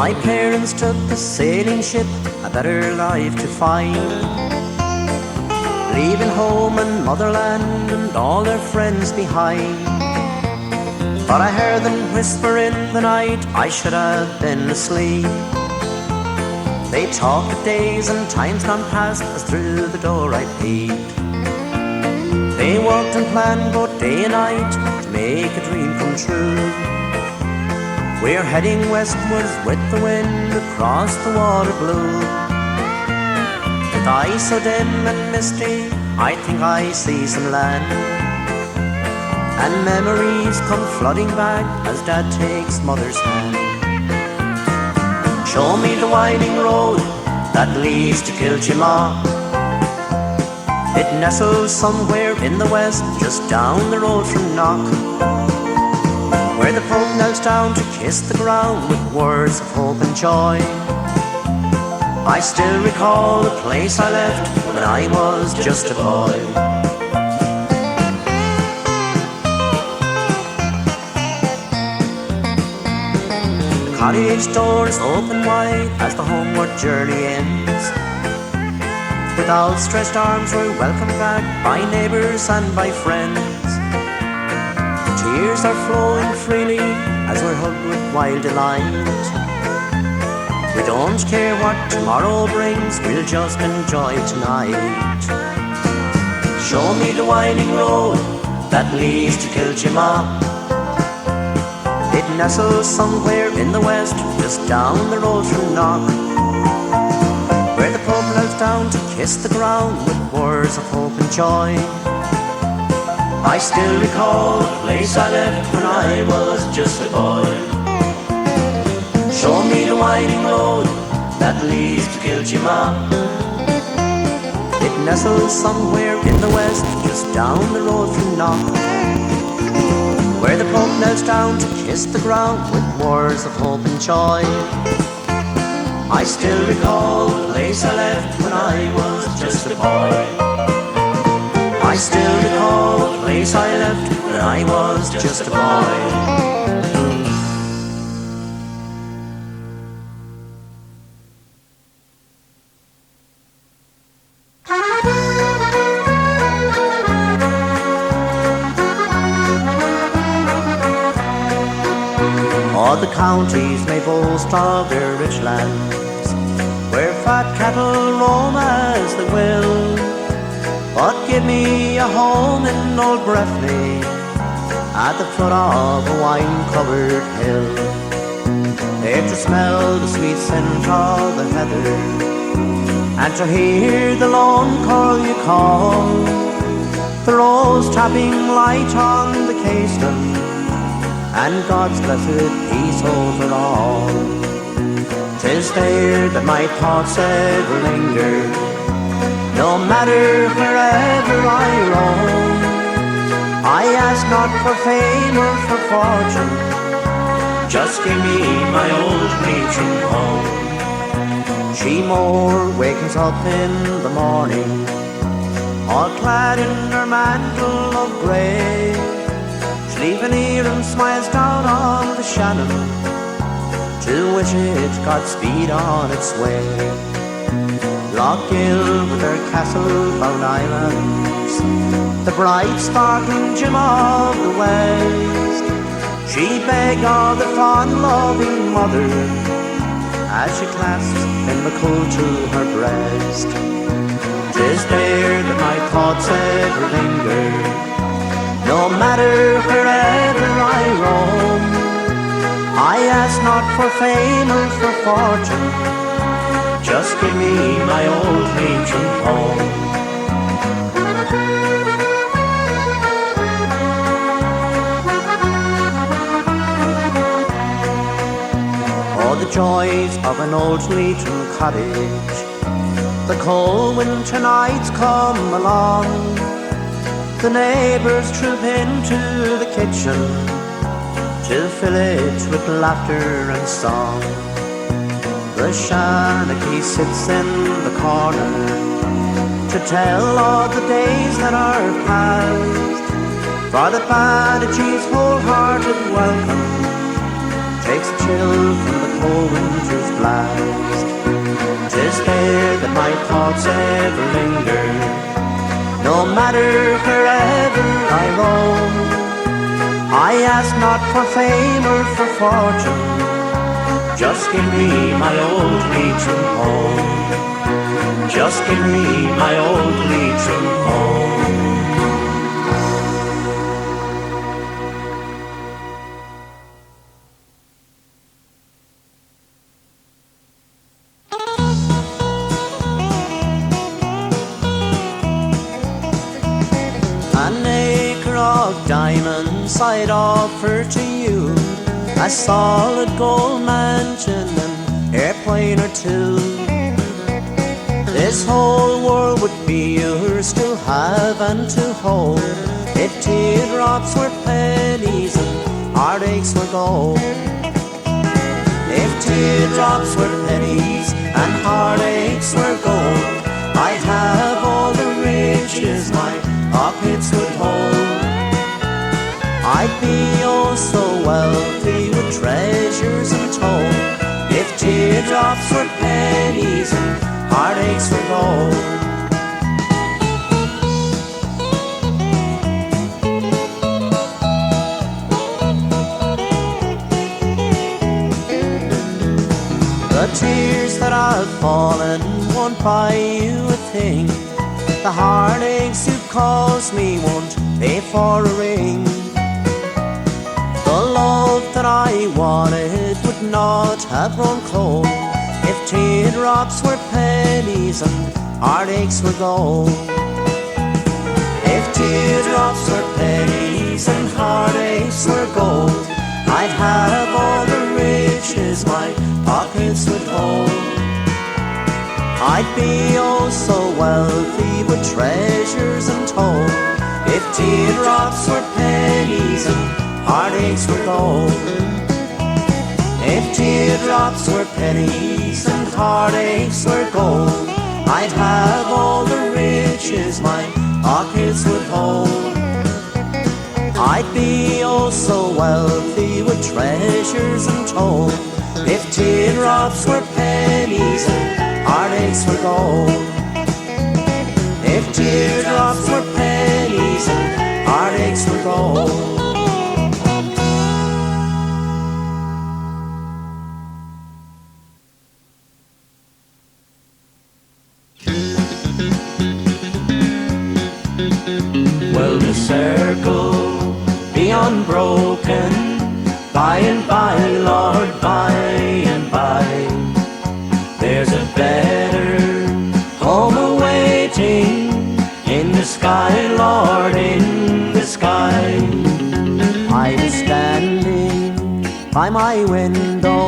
My parents took the sailing ship, a better life to find, leaving home and motherland and all their friends behind. But I heard them whisper in the night I should have been asleep. They talked of days and times gone past as through the door I peeped. They worked and planned both day and night to make a dream come true. We're heading westwards with the wind across the water blue. With eyes so dim and misty, I think I see some land, and memories come flooding back as Dad takes Mother's hand. Show me the winding road that leads to Kiltimagh. It nestles somewhere in the west, just down the road from Knock, where the Pope knelt down to kiss the ground with words of hope and joy. I still recall the place I left when I was just a boy. Cottage doors open wide as the homeward journey ends. With outstretched arms we're welcomed back by neighbours and by friends. Tears are flowing freely as we're hugged with wild delight. We don't care what tomorrow brings, we'll just enjoy tonight. Show me the winding road that leads to Kiltimagh. It nestles somewhere in the west, just down the road from Knock, where the Pope knelt down to kiss the ground with words of hope and joy. I still recall the place I left when I was just a boy. Show me the winding road that leads to Kiltimagh. It nestles somewhere in the west, just down the road from Knock, where the Pope knelt down to kiss the ground with words of hope and joy. I still recall the place I left when I was just a boy. I still recall the place I left when I was just a boy. All the counties may boast of their rich lands, where fat cattle roam as they will. But give me a home in old Breffni, at the foot of a wine-covered hill, there to smell the sweet scent of the heather, and to hear the lone curlew call, the rose tapping light on the casement, and God's blessed peace over all. 'Tis there that my thoughts ever linger, no matter wherever I roam. I ask not for fame or for fortune, just give me my old matron home. She more wakens up in the morning, all clad in her mantle of grey, leaving here and smiles down on the Shannon, to wish it Godspeed on its way. Lochgill with her castle-bound islands, the bright sparkling gem of the west, she begged of the fond loving mother as she clasped Innishowen to her breast. 'Tis there that my thoughts ever linger, no matter wherever I roam. I ask not for fame or for fortune, just give me my old matron home. Oh, the joys of an old Leitrim cottage, the cold winter nights come along, the neighbours troop into the kitchen to fill it with laughter and song. The Shanachie sits in the corner to tell all the days that are past, for the Banachie's wholehearted welcome takes a chill from the cold winter's blast. 'Tis there that my thoughts ever linger, no matter wherever I roam. I ask not for fame or for fortune, just give me my old Leitrim home. Just give me my old Leitrim home. An acre of diamonds I'd offer to you, a solid gold mansion and airplane or two. This whole world would be yours to have and to hold, if teardrops were pennies and heartaches were gold. If teardrops were pennies and heartaches were gold, I'd have all the riches my pockets would hold. I'd be oh so wealthy with treasures untold, if teardrops were pennies and heartaches were gold. The tears that I've fallen won't buy you a thing, the heartaches you've caused me won't pay for a ring. The love that I wanted would not have grown cold, if teardrops were pennies and heartaches were gold. If teardrops were pennies and heartaches were gold, I'd have all the riches my pockets would hold. I'd be oh so wealthy with treasures untold, if teardrops were pennies and heartaches were gold. If teardrops were pennies and heartaches were gold, I'd have all the riches my pockets would hold. I'd be oh so wealthy with treasures untold, if teardrops were pennies and heartaches were gold. If teardrops were pennies and heartaches were gold. Will the circle be unbroken? By and by, Lord, by and by, there's a better home awaiting in the sky, Lord, in the sky. I was standing by my window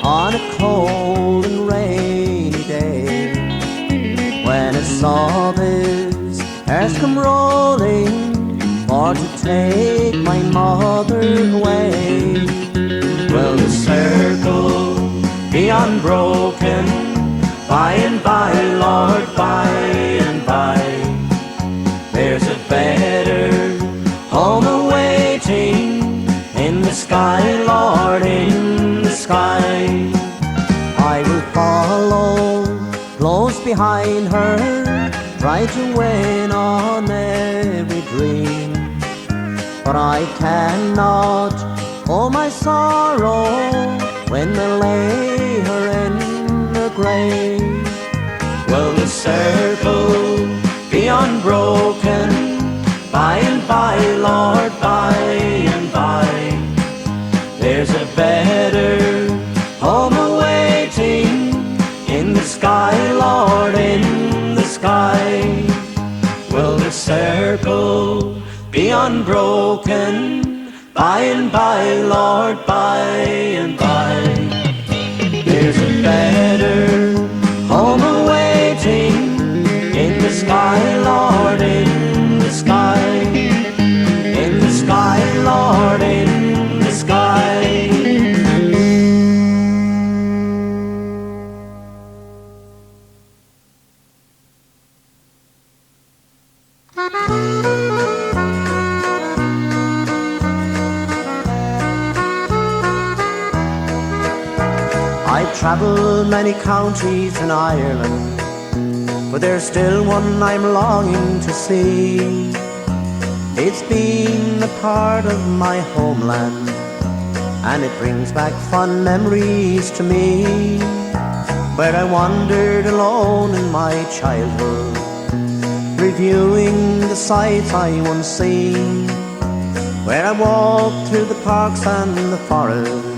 on a cold and rainy day, when I saw this earth come rolling for to take my mother away. Will the circle be unbroken? By and by, Lord, by and by, there's a better home awaiting in the sky, Lord, in the sky. I will follow close behind her, try to win on every dream, but I cannot oh my sorrow when they lay her in the grave. Will the circle be unbroken? By and by, Lord, by and by, there's a better home awaiting in the sky, Lord, in the sky. Will the circle be unbroken? By and by, Lord, by and by, there's a better home awaiting in the sky, Lord, in the sky. In the sky, Lord, in the sky. travelled many counties in Ireland, but there's still one I'm longing to see. It's been a part of my homeland, and it brings back fond memories to me, where I wandered alone in my childhood, reviewing the sights I once seen, where I walked through the parks and the forests,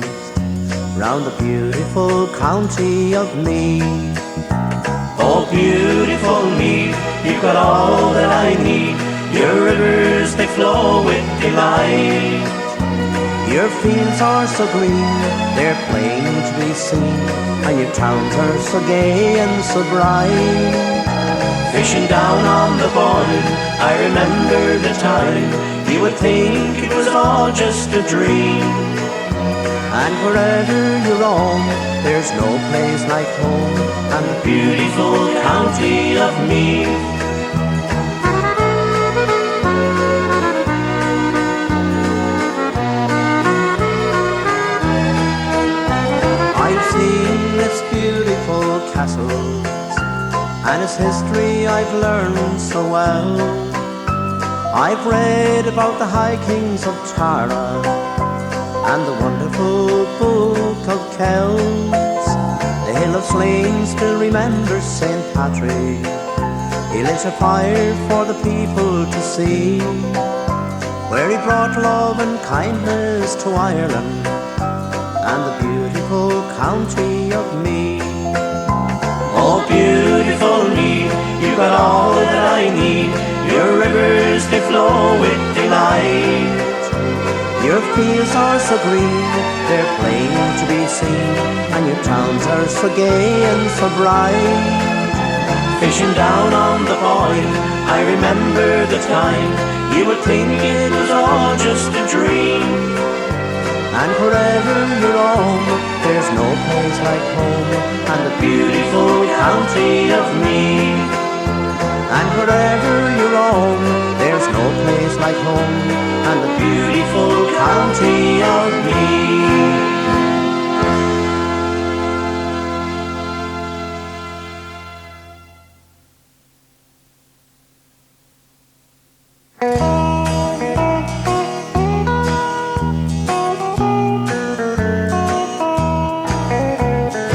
round the beautiful county of Meath. Oh, beautiful Meath, you've got all that I need. Your rivers, they flow with delight. Your fields are so green, they're plain to be seen, and your towns are so gay and so bright. Fishing down on the Boyne, I remember the time, you would think it was all just a dream. And wherever you roam, there's no place like home, and the beautiful county of Meath. I've seen its beautiful castles, and its history I've learned so well. I've read about the high kings of Tara and the wonderful book of Kells. The hill of Slane still remembers St. Patrick. He lit a fire for the people to see, where he brought love and kindness to Ireland and the beautiful county of Meath. Oh, beautiful Meath, you've got all that I need. Your rivers, they flow with delight. Your fields are so green, they're plain to be seen, and your towns are so gay and so bright. Fishing down on the Boyne, I remember the time, you would think it was all just a dream. And wherever you roam, there's no place like home, and the beautiful county of Meath. And wherever you roam, there's no place like home, and the beautiful county of Meath.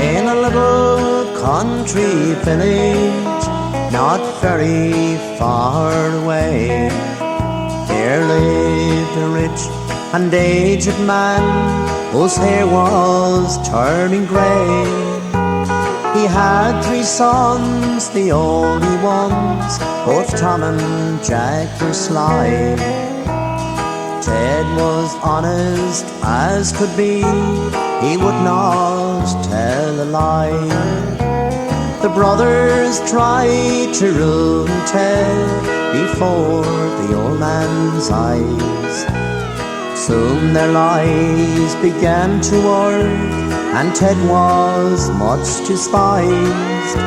In a little country village, not very far away, there lived a rich and aged man whose hair was turning grey. He had 3 sons, the only ones, both Tom and Jack were sly. Ted was honest as could be, he would not tell a lie. The brothers tried to ruin Ted before the old man's eyes. Soon their lies began to work, and Ted was much despised.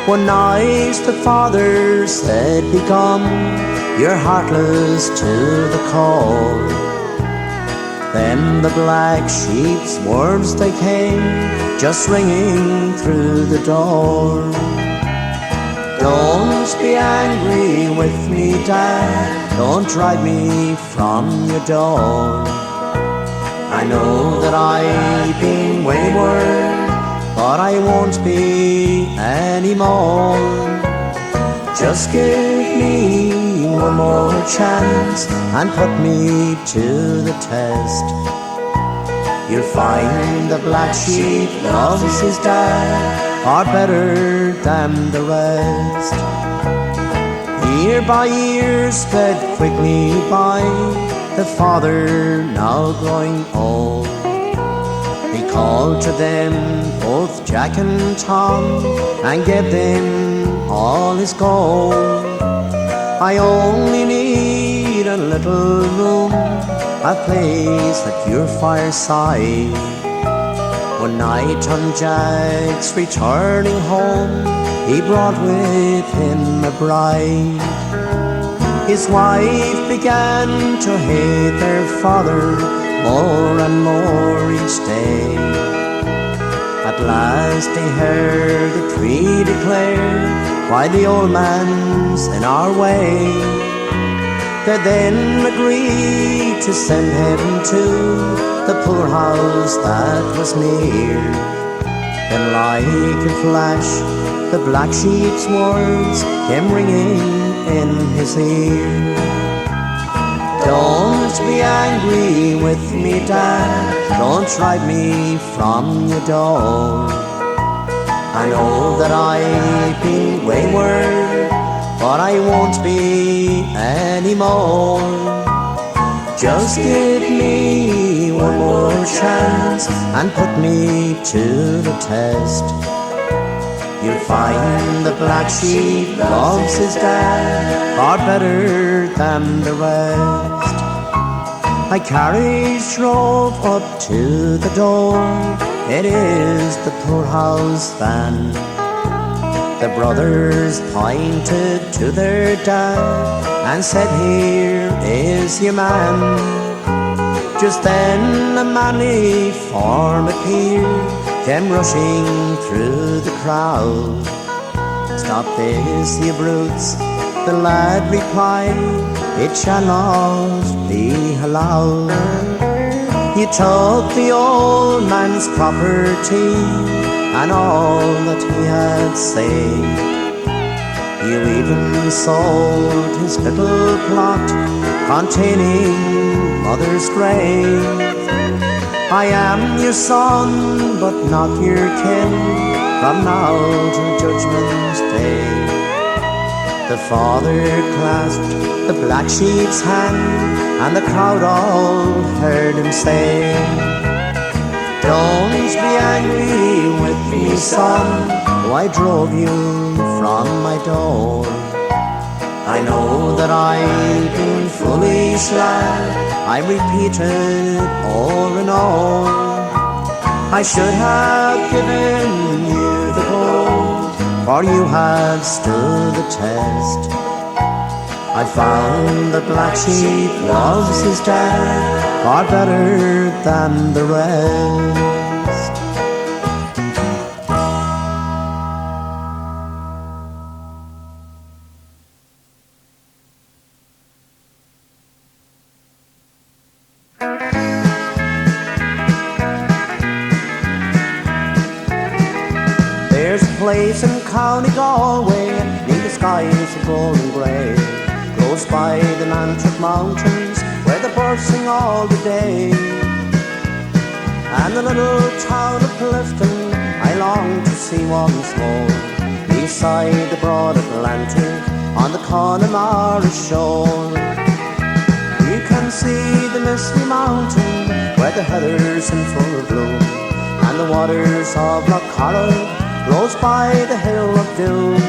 One night the father said, "Become, you're heartless to the core." Then the black sheep's words they came, just ringing through the door. "Don't be angry with me, Dad, don't drive me from your door. I know that I've been wayward, but I won't be anymore. Just give me one more chance and put me to the test. You'll find the black sheep loves his dad far better than the rest." Year by year sped quickly by, the father now growing old. He called to them both Jack and Tom and gave them all his gold. "I only need a little room, a place at your fireside." One night on Jack's returning home, he brought with him a bride. His wife began to hate their father more and more each day. At last they heard the tree declare, why the old man's in our way. They then agreed to send him to the poor house that was near. Then like a flash the black sheep's words came ringing in his ear. Don't be angry with me, Dad, don't drive me from your door. I know that I've been wayward, but I won't be anymore. Just give me one more chance and put me to the test. You'll find the black sheep loves his dad far better than the rest. My carriage drove up to the door, it is the poorhouse van. The brothers pointed to their dad and said, here is your man. Just then a manly form appeared, came rushing through the crowd. Stop this, you brutes, the lad replied, it shall not be allowed. You took the old man's property and all that he had saved. You even sold his little plot containing mother's grave. I am your son, but not your kin, from now till judgment day. The father clasped the black sheep's hand, and the crowd all heard him say, don't be angry with me, son, though I drove you from my door. I know that I've been foolish, lad, I repeated o'er and o'er. I should have given you the gold, for you have stood the test. I found the black sheep loves his dad far better than the rest. There's a place in County Galway, neath the skies of golden grey, close by the Nantucket Mountains, where the birds sing all the day. And the little town of Clifton I long to see once more, beside the broad Atlantic on the Connnemara shore. You can see the misty mountain where the heather's in full bloom, and the waters of Loch Carrandine flows by the hill of Doom.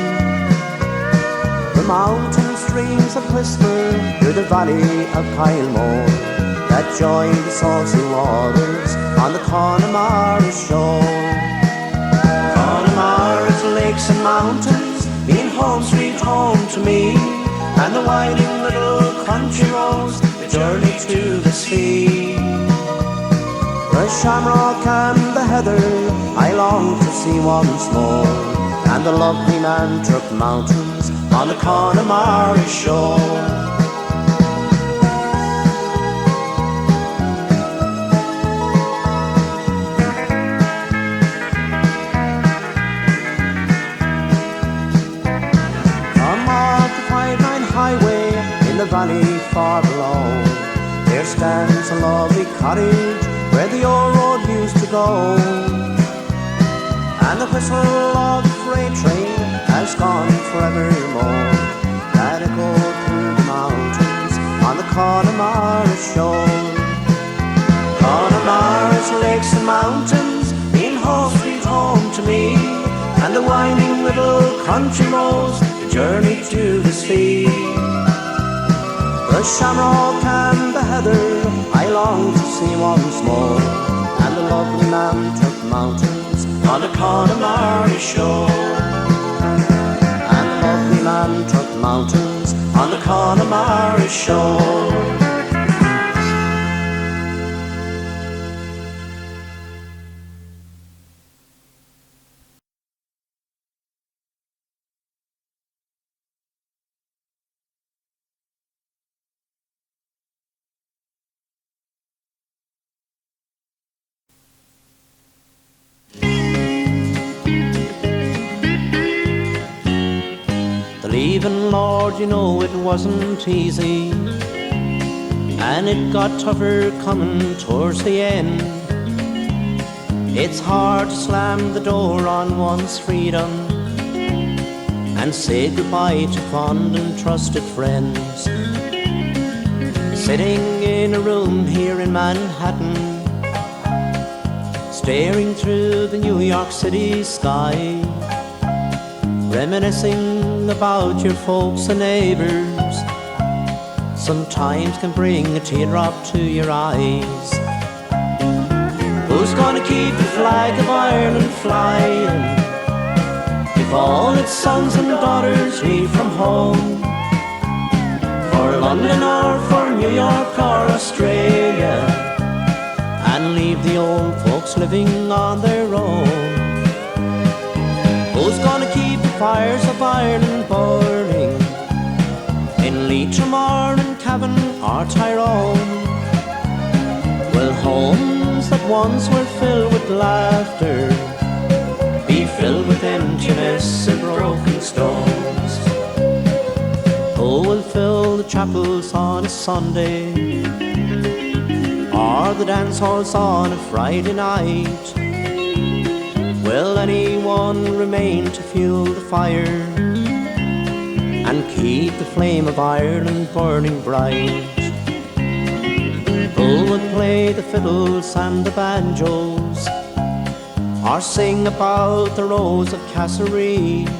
The mountain streams that whisper through the valley of Kiltimagh, that join the salty waters on the Connnemara shore. Connnemara's lakes and mountains mean home sweet home to me, and the winding little country roads, the journey to the sea. The shamrock and the heather I long to see once more, and the lovely Nantucket Mountains on the Connnemara shore. Come off the 5-9 highway in the valley far below, there stands a lovely cottage where the old road used to go, and the whistle of the freight train has gone forevermore, that echoed through the mountains on the Connnemara shore. Connemara's lakes and mountains mean home sweet home to me, and the winding little country roads, the journey to the sea. The shamrock and the heather I long to see once more, and the lovely Nantucket Mountains on the Connnemara shore. And the lovely Nantucket Mountains on the Connnemara shore. Even, Lord, you know it wasn't easy, and it got tougher coming towards the end. It's hard to slam the door on one's freedom and say goodbye to fond and trusted friends. Sitting in a room here in Manhattan, staring through the New York City sky, reminiscing about your folks and neighbours, sometimes can bring a teardrop to your eyes. Who's gonna keep the flag of Ireland flying if all its sons and daughters leave from home for London or for New York or Australia, and leave the old folks living on their own? Who's gonna keep the fires of Ireland burning in Leitrim or in Cavan or Tyrone? Will homes that once were filled with laughter be filled with emptiness and broken stones? Who will fill the chapels on a Sunday or the dance halls on a Friday night? Will anyone remain to fuel the fire and keep the flame of Ireland burning bright? Who will play the fiddles and the banjos or sing about the rows of Castlereagh?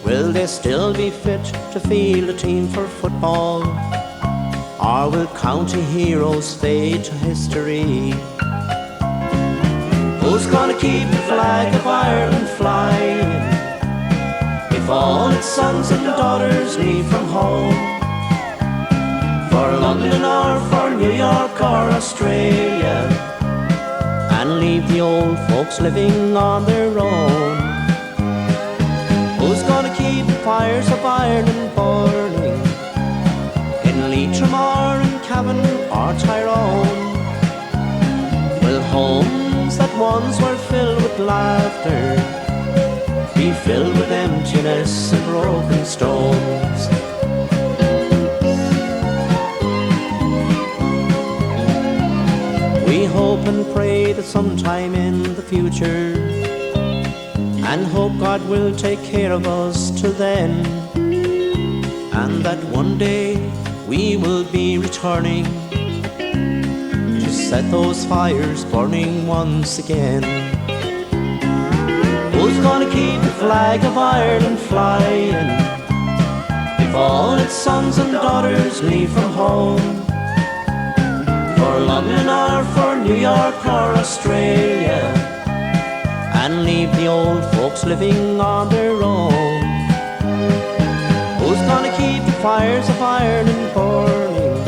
Will they still be fit to field a team for football, or will county heroes fade to history? Who's gonna keep the flag of Ireland flying if all its sons and daughters leave from home for London or for New York or Australia, and leave the old folks living on their own? Who's gonna keep the fires of Ireland burning in Leitrim or in Cavan or Tyrone? Will homes that once were filled with laughter be filled with emptiness and broken stones? We hope and pray that sometime in the future, and hope God will take care of us till then, and that one day we will be returning to set those fires burning once again. Who's gonna keep the flag of Ireland flying if all its sons and daughters leave from home for London or for New York or Australia, and leave the old folks living on their own? Who's gonna keep the fires of Ireland burning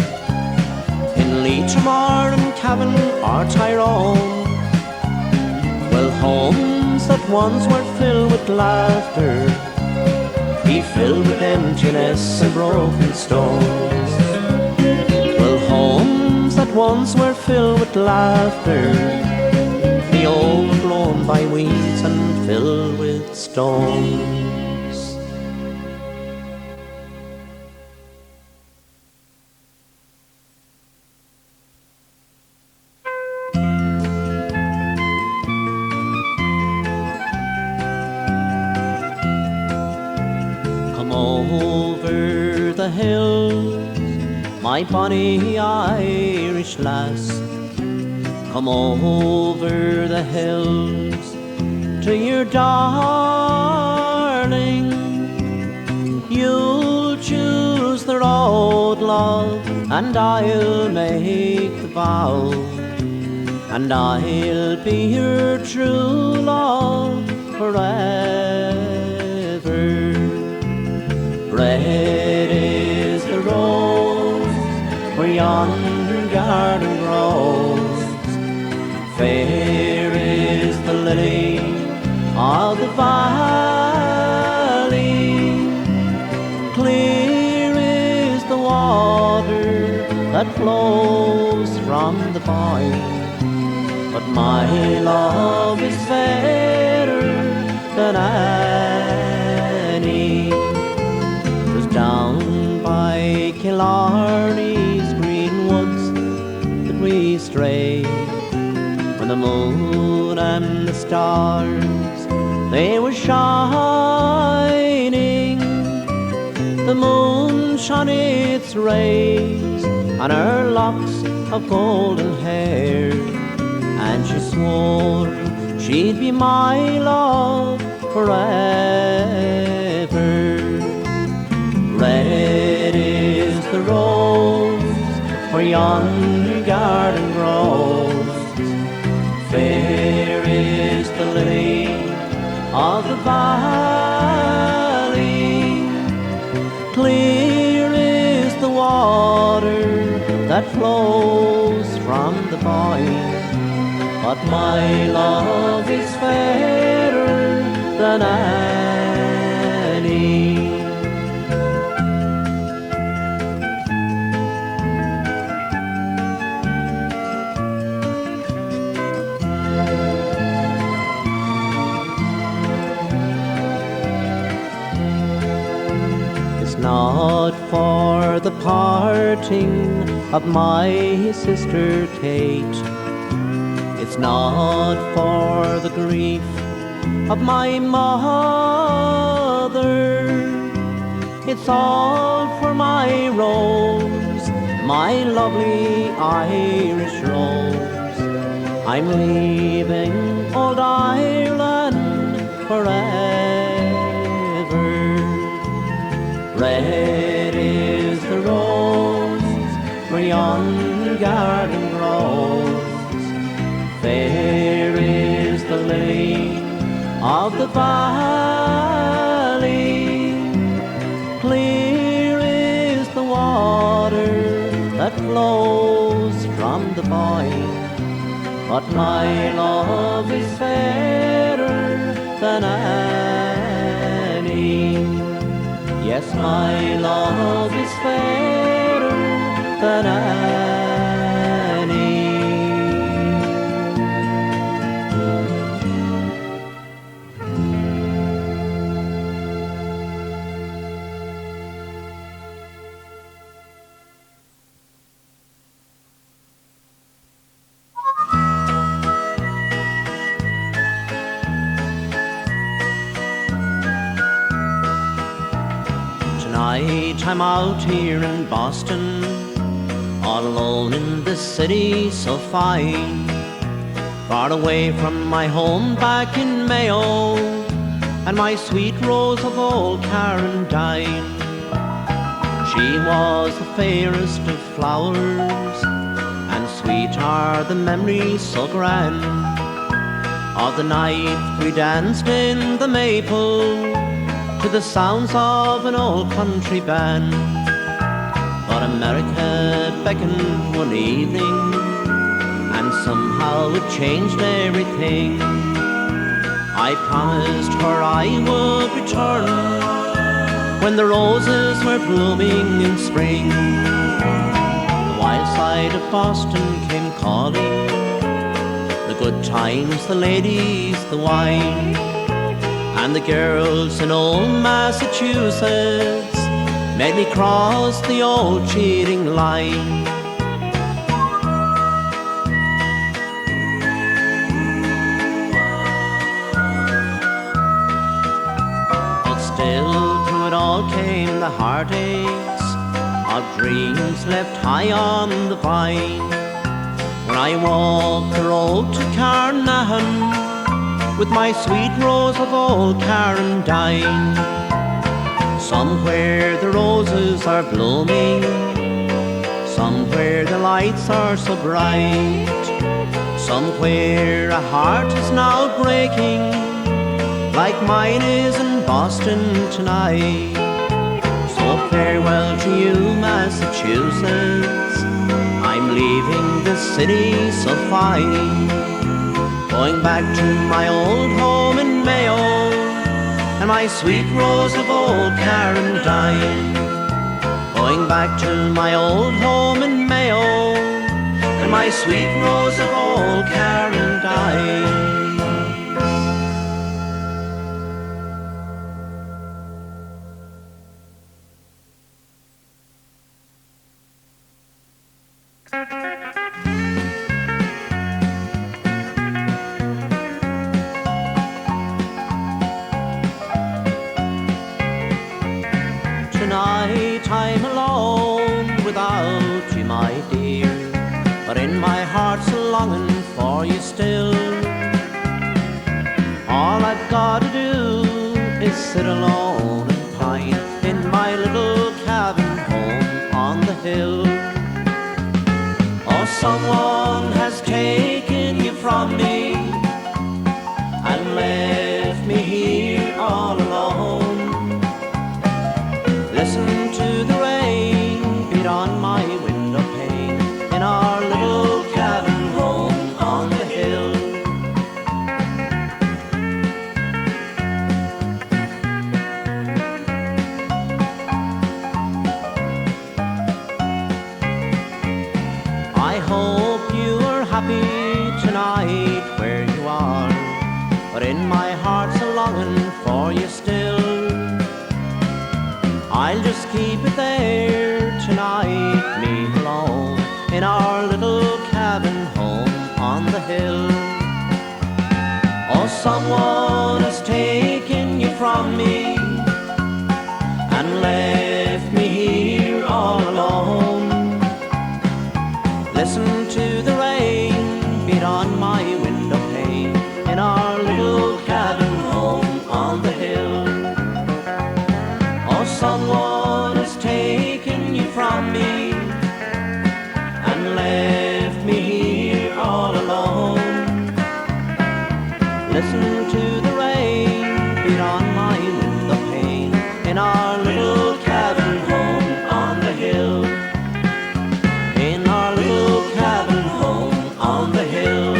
in Leitrim or in Cavan or Tyrone? Will homes that once were filled with laughter be filled with emptiness and broken stones? Will homes that once were filled with laughter be overblown by weeds and filled with stones? Come over the hills, my bonny Irish lass. Come over the hills to your darling. You'll choose the road, love, and I'll make the vow, and I'll be your true love forever. Red is the rose where yonder garden grows, fair is the lily of the valley, clear is the water that flows from the vine. But my love is fairer than any. Killarney's green woods that we stray, when the moon and the stars, they were shining. The moon shone its rays on her locks of golden hair, and she swore she'd be my love forever. Red is the rose where yonder garden grows, fair is the lily of the valley, clear is the water that flows from the Boyne, but my love is fairer than any. Not for the parting of my sister Kate, it's not for the grief of my mother, it's all for my rose, my lovely Irish rose. I'm leaving old Ireland forever. Red is the rose where yonder garden grows, fair is the lily of the valley, clear is the water that flows from the Boyne, but my love is fairer than any. Yes, my love is fairer than any. Tonight I'm out here in Boston, all alone in this city so fine, far away from my home back in Mayo, and my sweet rose of old Carrandine. She was the fairest of flowers, and sweet are the memories so grand, of the night we danced in the maple to the sounds of an old country band. But America beckoned one evening, and somehow it changed everything. I promised her I would return when the roses were blooming in spring. The wild side of Boston came calling, the good times, the ladies, the wine, and the girls in old Massachusetts made me cross the old cheating line. But still through it all came the heartaches of dreams left high on the vine, when I walked the road to Carrannaghan with my sweet rose of old Carrandine. Somewhere the roses are blooming, somewhere the lights are so bright, somewhere a heart is now breaking, like mine is in Boston tonight. So farewell to you, Massachusetts, I'm leaving this city so fine, going back to my old home in Mayo, and my sweet rose of old Carrandine. Going back to my old home in Mayo, and my sweet rose of old Carrandine. Tonight I'm alone without you, my dear, but in my heart's a longing for you still. All I've got to do is sit alone and pine in my little cabin home on the hill. Oh, someone has taken you from me and left me here all alone. Listen to the rain beat on my window pane in our little cabin home on the hill. I hope you are happy tonight where you are, but in my heart's a longing for you still. I'll just keep it there tonight, me alone, in our little cabin home on the hill. Oh, someone has taken you from me and left me here all alone. Listen to the rain beat on my window pane in our little cabin home on the hill. Oh, someone has taken you from me and left me here all alone. Listen to the rain beat on my window pane in our little cabin home on the hill. In our little cabin home on the hill.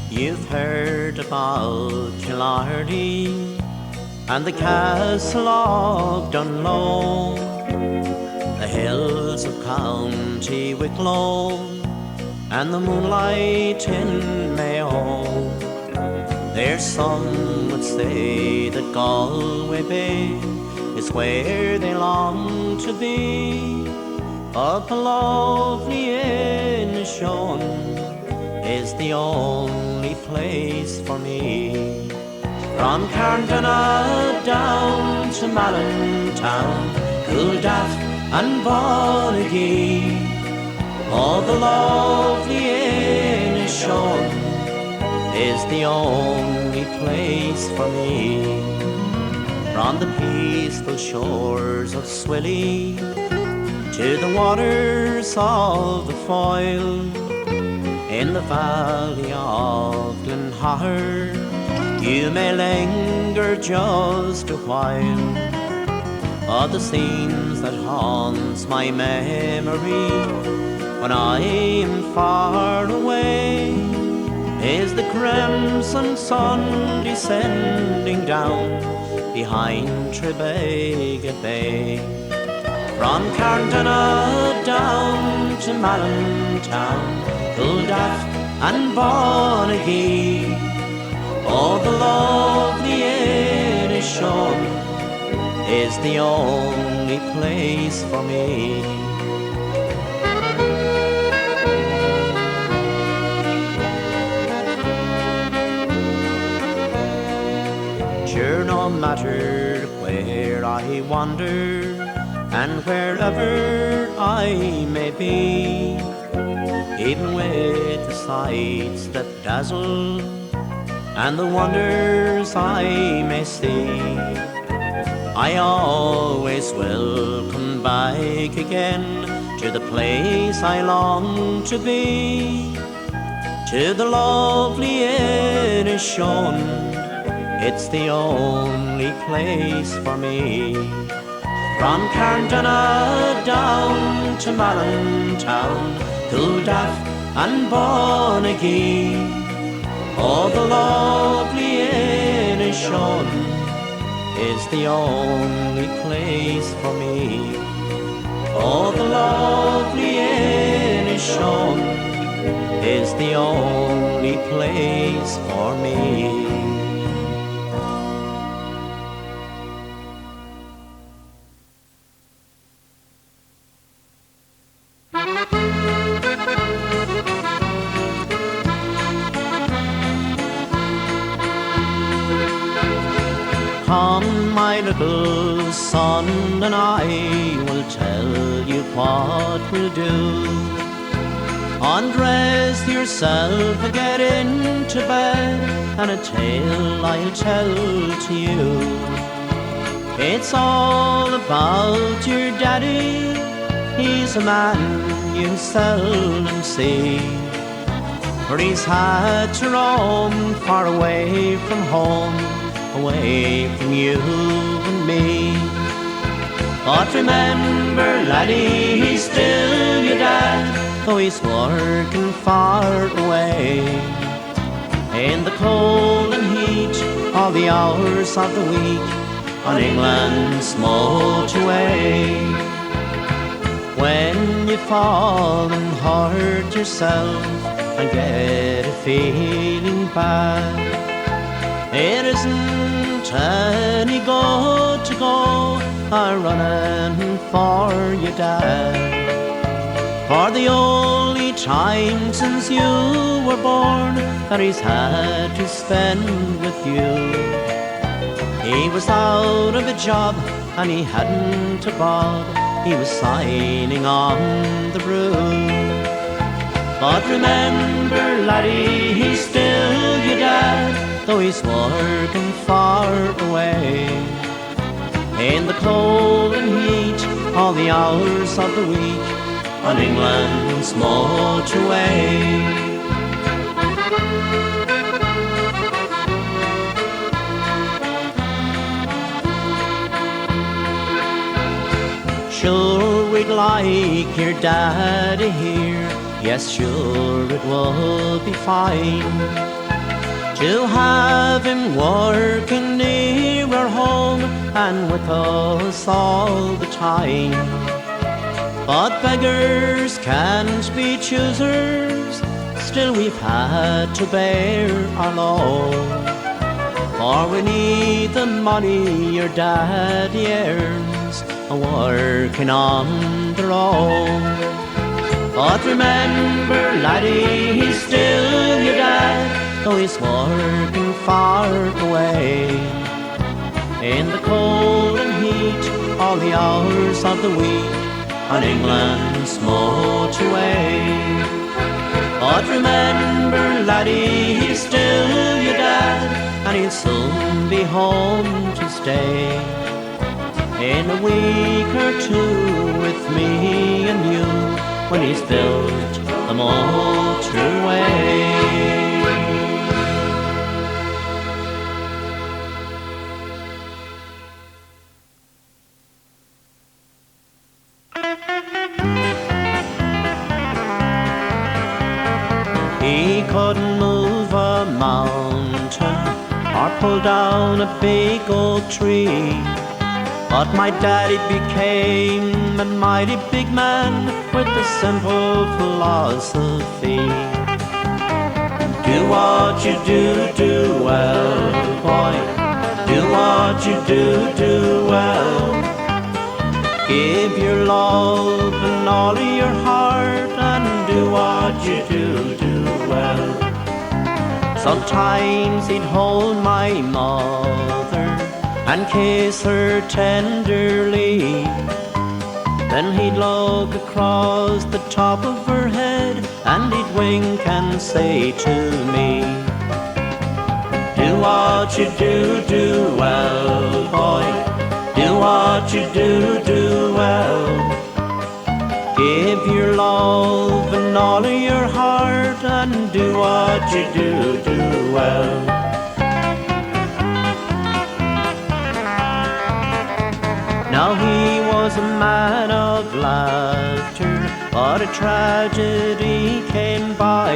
You've heard about Carrandine and the castle of Dunlow, the hills of County Wicklow and the moonlight in Mayo. There's some would say that Galway Bay is where they long to be, but the lovely Innishowen is the only place for me. From Carrandine down to Mallintown, Kiltimagh and Bonnegee, oh, the lovely Innishowen is the only place for me. From the peaceful shores of Swilly to the waters of the Foyle, in the valley of Glenhahar, you may linger just a while. Of the scenes that haunts my memory when I am far away is the crimson sun descending down behind Trebega Bay. From Carrandine down to Mallintown, Kiltimagh and Bonnegee, oh, the lovely Innishowen is the only place for me. Sure, no matter where I wander and wherever I may be, even with the sights that dazzle and the wonders I may see, I always will come back again to the place I long to be, to the lovely Innishowen. It's the only place for me. From Carrandine down to Mallintown, Kiltimagh and Bonnegee, oh, the lovely Innishowen is the only place for me. Oh, the Innishowen is the only place for me. Come, my little son, and I will tell you what we'll do. Undress yourself and get into bed, and a tale I'll tell to you. It's all about your daddy. He's a man you seldom see, for he's had to roam far away from home, away from you and me. But remember, laddie, he's still your dad, though he's working far away. In the cold and heat, all the hours of the week, on England's motorway. When you fall and hurt yourself and get a feeling bad, it isn't any good to go a-running for your dad. For the only time since you were born that he's had to spend with you, he was out of a job and he hadn't a bob. He was signing on the road. But remember, laddie, he's still your dad, though he's working far away. In the cold and heat, all the hours of the week, on England's motorway. Sure, we'd like your daddy here. Yes, sure, it would be fine to have him working near our home and with us all the time. But beggars can't be choosers, still we've had to bear our load. For we need the money your daddy earns, working on the road. But remember, laddie, he's still your dad, though he's working far away. In the cold and heat, all the hours of the week, on England's motorway. But remember, laddie, he's still your dad, and he'll soon be home to stay. In a week or two with me and you, when he's built the motorway. He couldn't move a mountain or pull down a big oak tree, but my daddy became a mighty big man with a simple philosophy. Do what you do, do well, boy. Do what you do, do well. Give your love and all of your heart, and do what you do, do well. Sometimes he'd hold my mother and kiss her tenderly. Then he'd look across the top of her head, and he'd wink and say to me, do what you do, do well, boy. Do what you do, do well. Give your love and all of your heart, and do what you do, do well. Now he was a man of laughter, but a tragedy came by.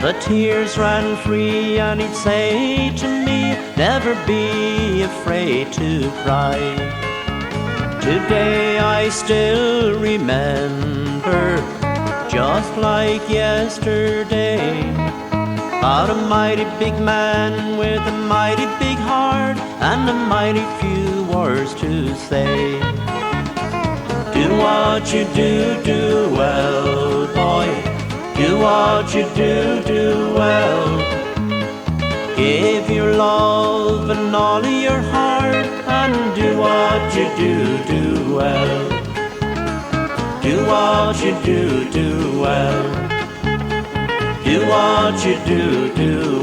The tears ran free, and he'd say to me, never be afraid to cry. Today I still remember just like yesterday. But a mighty big man with a mighty big heart and a mighty few words to say. Do what you do well, boy. Do what you do well. Give your love and all of your heart and do what you do well. Do what you do well. Do what you do